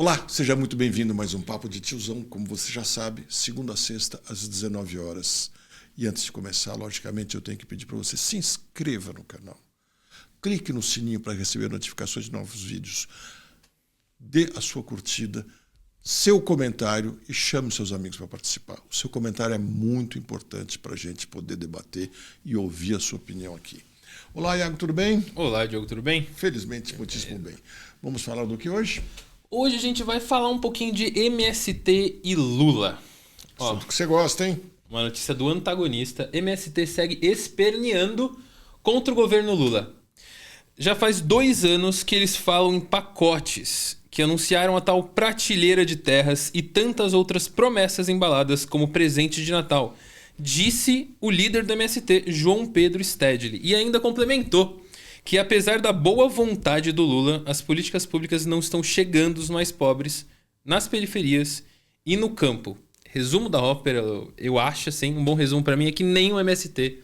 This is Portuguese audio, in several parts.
Olá, seja muito bem-vindo a mais um Papo de Tiozão, como você já sabe, segunda a sexta, às 19 horas. E antes de começar, logicamente, eu tenho que pedir para você se inscreva no canal. Clique no sininho para receber notificações de novos vídeos. Dê a sua curtida, seu comentário e chame seus amigos para participar. O seu comentário é muito importante para a gente poder debater e ouvir a sua opinião aqui. Olá, Iago, tudo bem? Olá, Diogo, tudo bem? Felizmente, muitíssimo bem. Vamos falar do que hoje? Hoje a gente vai falar um pouquinho de MST e Lula. Assunto que você gosta, hein? Uma notícia do antagonista. MST segue esperneando contra o governo Lula. Já faz 2 anos que eles falam em pacotes, que anunciaram a tal prateleira de terras e tantas outras promessas embaladas como presente de Natal, disse o líder do MST, João Pedro Stedley, e ainda complementou que apesar da boa vontade do Lula, as políticas públicas não estão chegando aos mais pobres, nas periferias e no campo. Resumo da ópera, eu acho assim, um bom resumo para mim é que nem o MST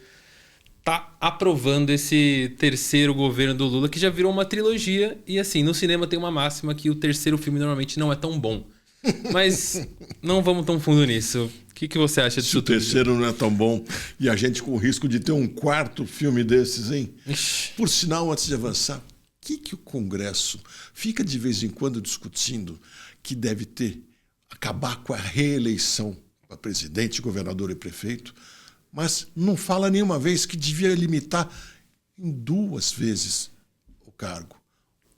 tá aprovando esse terceiro governo do Lula, que já virou uma trilogia, e assim, no cinema tem uma máxima que o terceiro filme normalmente não é tão bom. Mas não vamos tão fundo nisso. O que você acha disso tudo? Se o terceiro não é tão bom e a gente com o risco de ter um quarto filme desses, hein? Ixi. Por sinal, antes de avançar, o que o Congresso fica de vez em quando discutindo que deve acabar com a reeleição para presidente, governador e prefeito, mas não fala nenhuma vez que devia limitar em 2 vezes o cargo.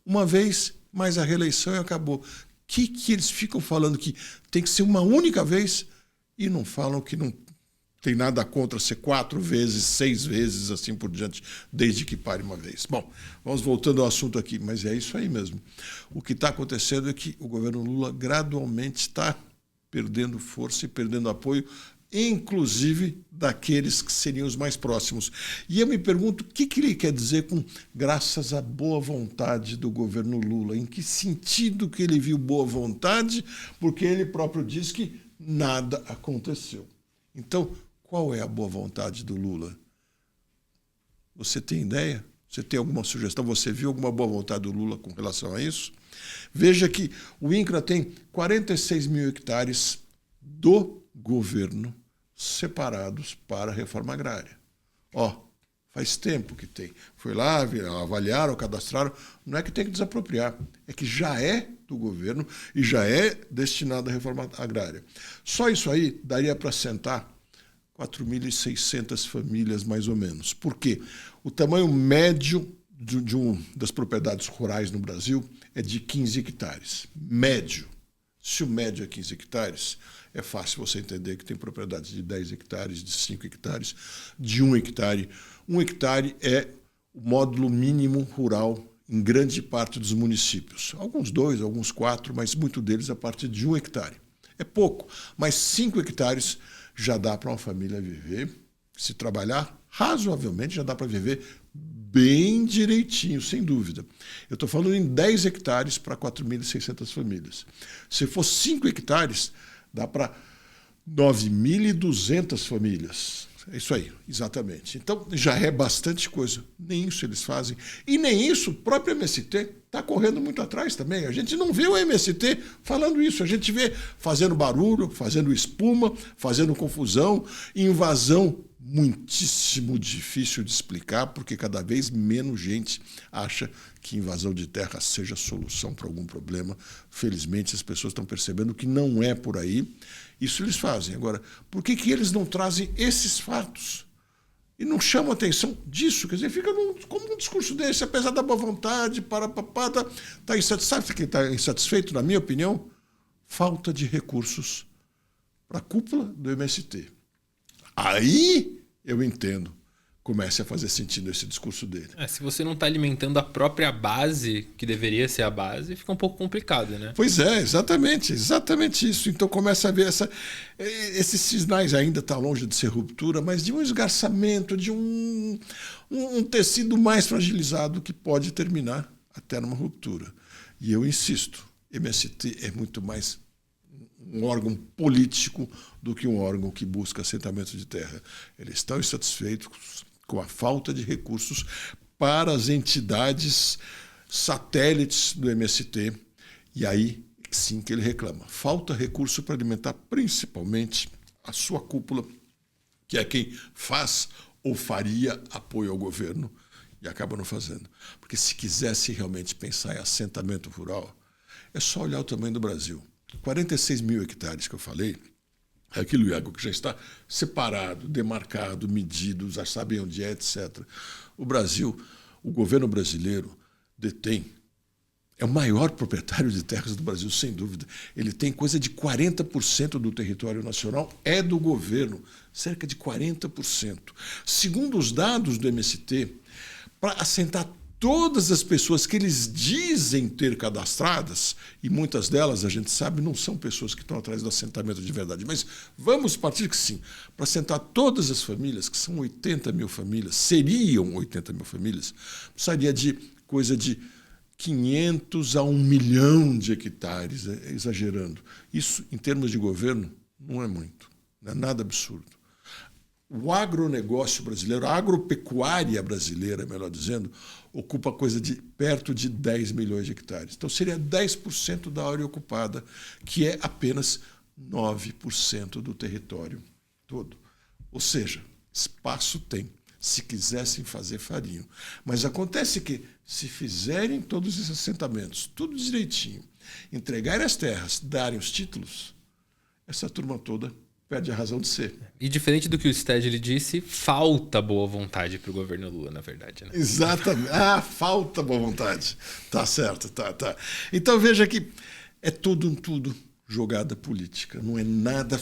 Uma vez, mas a reeleição e acabou. Que eles ficam falando que tem que ser uma única vez e não falam que não tem nada contra ser 4 vezes, 6 vezes, assim por diante, desde que pare uma vez. Bom, vamos voltando ao assunto aqui, mas é isso aí mesmo. O que está acontecendo é que o governo Lula gradualmente está perdendo força e perdendo apoio, inclusive daqueles que seriam os mais próximos. E eu me pergunto o que ele quer dizer com graças à boa vontade do governo Lula. Em que sentido que ele viu boa vontade? Porque ele próprio diz que nada aconteceu. Então, qual é a boa vontade do Lula? Você tem ideia? Você tem alguma sugestão? Você viu alguma boa vontade do Lula com relação a isso? Veja que o INCRA tem 46 mil hectares do governo separados para a reforma agrária. Faz tempo que tem. Foi lá, avaliaram, cadastraram. Não é que tem que desapropriar, é que já é do governo e já é destinado à reforma agrária. Só isso aí daria para assentar 4.600 famílias, mais ou menos. Por quê? O tamanho médio das propriedades rurais no Brasil é de 15 hectares. Médio. Se o médio é 15 hectares, é fácil você entender que tem propriedades de 10 hectares, de 5 hectares, de 1 hectare. 1 hectare é o módulo mínimo rural em grande parte dos municípios. Alguns 2, alguns 4, mas muito deles a partir de 1 hectare. É pouco, mas 5 hectares já dá para uma família viver, se trabalhar razoavelmente, já dá para viver bem direitinho, sem dúvida. Eu estou falando em 10 hectares para 4.600 famílias. Se for 5 hectares, dá para 9.200 famílias. É isso aí, exatamente. Então, já é bastante coisa. Nem isso eles fazem. E nem isso, o próprio MST está correndo muito atrás também. A gente não vê o MST falando isso. A gente vê fazendo barulho, fazendo espuma, fazendo confusão, invasão. Muitíssimo difícil de explicar, porque cada vez menos gente acha que invasão de terra seja solução para algum problema. Felizmente, as pessoas estão percebendo que não é por aí. Isso eles fazem. Agora, por que eles não trazem esses fatos? E não chamam a atenção disso? Quer dizer, fica como um discurso desse, apesar da boa vontade, está insatisfeito. Sabe quem está insatisfeito, na minha opinião? Falta de recursos para a cúpula do MST. Aí eu entendo. Comece a fazer sentido esse discurso dele. Se você não está alimentando a própria base, que deveria ser a base, fica um pouco complicado, né? Pois é, exatamente isso. Então começa a ver esses sinais, ainda está longe de ser ruptura, mas de um esgarçamento, de um tecido mais fragilizado que pode terminar até numa ruptura. E eu insisto, MST é muito mais um órgão político do que um órgão que busca assentamento de terra. Eles estão insatisfeitos com a falta de recursos para as entidades satélites do MST. E aí sim que ele reclama. Falta recurso para alimentar principalmente a sua cúpula, que é quem faz ou faria apoio ao governo e acaba não fazendo. Porque se quisesse realmente pensar em assentamento rural, é só olhar o tamanho do Brasil. 46 mil hectares que eu falei, é aquilo, Iago, que já está separado, demarcado, medido, já sabem onde é, etc. O Brasil, o governo brasileiro detém, é o maior proprietário de terras do Brasil, sem dúvida. Ele tem coisa de 40% do território nacional, é do governo, cerca de 40%. Segundo os dados do MST, para assentar todas as pessoas que eles dizem ter cadastradas, e muitas delas, a gente sabe, não são pessoas que estão atrás do assentamento de verdade, mas vamos partir que sim, para assentar todas as famílias, que são 80 mil famílias, seriam 80 mil famílias, precisaria de coisa de 500 a 1 milhão de hectares, exagerando. Isso, em termos de governo, não é muito, não é nada absurdo. O agronegócio brasileiro, a agropecuária brasileira, melhor dizendo, ocupa coisa de perto de 10 milhões de hectares. Então, seria 10% da área ocupada, que é apenas 9% do território todo. Ou seja, espaço tem. Se quisessem fazer, fariam. Mas acontece que, se fizerem todos esses assentamentos, tudo direitinho, entregarem as terras, darem os títulos, essa turma toda perde a razão de ser. E diferente do que o Stedley disse, falta boa vontade para o governo Lula, na verdade. Né? Exatamente. Falta boa vontade. Tá certo, tá. Então veja que é tudo jogada política. Não é nada.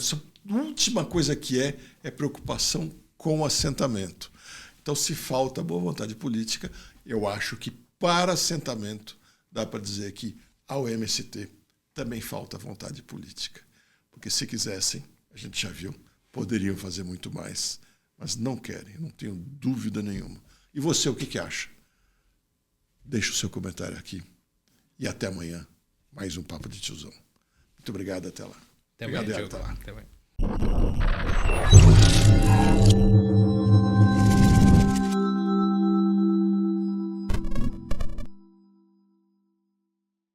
A última coisa que é preocupação com o assentamento. Então, se falta boa vontade política, eu acho que para assentamento dá para dizer que ao MST também falta vontade política. Porque se quisessem, a gente já viu, poderiam fazer muito mais, mas não querem, não tenho dúvida nenhuma. E você, o que acha? Deixe o seu comentário aqui. E até amanhã, mais um Papo de Tiozão. Muito obrigado, até lá. Até amanhã, obrigado, até lá. Até amanhã.